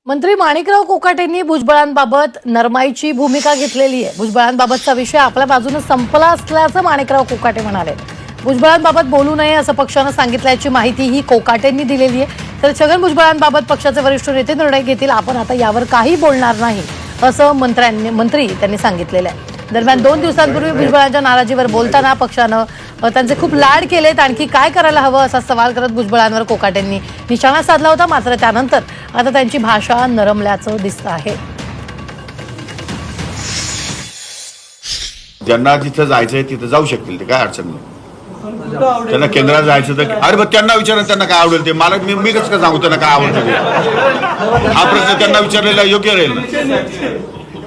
मंत्री माणिकराव कोकाटेंनी भुजबळांबाबत नरमाईची भूमिका घेतलेली आहे। भुजबळांबाबतचा विषय आपल्या बाजूने संपला असल्याचं माणिकराव कोकाटे म्हणाले। भुजबळांबाबत बोलू नये असं पक्षानं सांगितल्याची माहिती ही कोकाटेंनी दिलेली आहे। तर छगन भुजबळांबाबत पक्षाचे वरिष्ठ नेते निर्णय घेतील, आपण आता यावर काही बोलणार नाही असं मंत्री त्यांनी सांगितलेलं आहे। दरम्यान 2 दिवसांपूर्वी भुजबळांच्या नाराजीवर बोलताना पक्षानं त्यांचे खूप लाड केलेत, आणखी काय करायला हवं असा सवाल करत भुजबळांवर कोकाटेंनी निशाणा साधला होता। मात्र त्यानंतर आता त्यांची भाषा नरमल्याचं दिसत आहे। ज्यांना जिथं जायचंय तिथं जाऊ शकतील, ते काय अडचण नाही। त्यांना केंद्रात जायचं तर अरे बघ त्यांना विचारा त्यांना काय आवडेल ते। मला मी कसं काय सांगू त्यांना काय आवडतं ते? हा प्रश्न त्यांना विचारलेला योग्य राहील।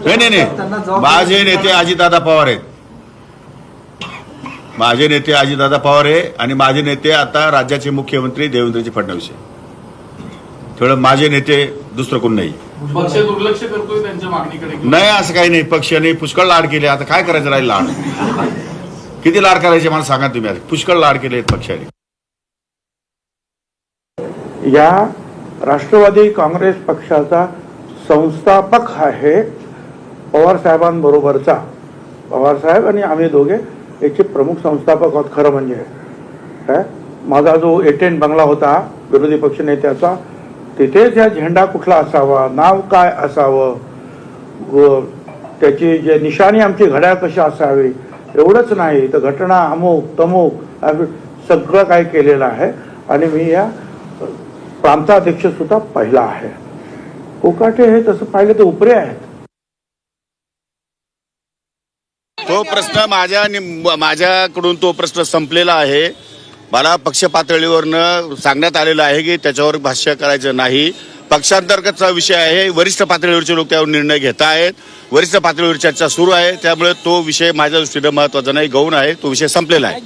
नाही, माझे नेते अजितदादा पवार आहेत। माझे नेते अजितदादा पवार आहे आणि माझे नेते आता राज्याचे मुख्यमंत्री देवेंद्रजी फडणवीस आहे। थोडं माझे नेते दुसरं कोण नाही। पक्ष दुर्लक्ष करतोय त्यांच्या मागणीकडे? नाही, असं काही नाही। पक्षाने पुष्कळ लाड केले, आता काय करायचं राहील? लाड किती लाड करायचे मला सांगा तुम्ही? पुष्कळ लाड केले पक्षाने। या राष्ट्रवादी काँग्रेस पक्षाचा संस्थापक आहे पवार साहेबांबरोबरचा। पवार साहेब आणि आम्ही दोघे याचे प्रमुख संस्थापक आहोत। खरं म्हणजे माझा जो एटेन बंगला होता विरोधी पक्ष नेत्याचा, तिथेच या झेंडा कुठला असावा, नाव काय असावं, त्याची जे निशाणी आमची घड्याळ कशी असावी, एवढंच नाही तर घटना अमुक तमुक सगळं काय केलेलं आहे। आणि मी या प्रांताध्यक्ष सुद्धा पहिला आहे। कोकाटे हे तसं पाहिलं तर उपरे आहेत। तो प्रश्न माझ्याकडून तो प्रश्न संपलेला आहे। मला पक्ष पातळीवरनं सांगण्यात आलेलं आहे की त्याच्यावर भाष्य करायचं नाही। पक्षांतर्गतचा विषय आहे, वरिष्ठ पातळीवरचे लोक त्यावर निर्णय घेत आहेत, वरिष्ठ पातळीवर चर्चा सुरू आहे। त्यामुळे तो विषय माझ्या दृष्टीने महत्त्वाचा नाही, गौण आहे, तो विषय संपलेला आहे।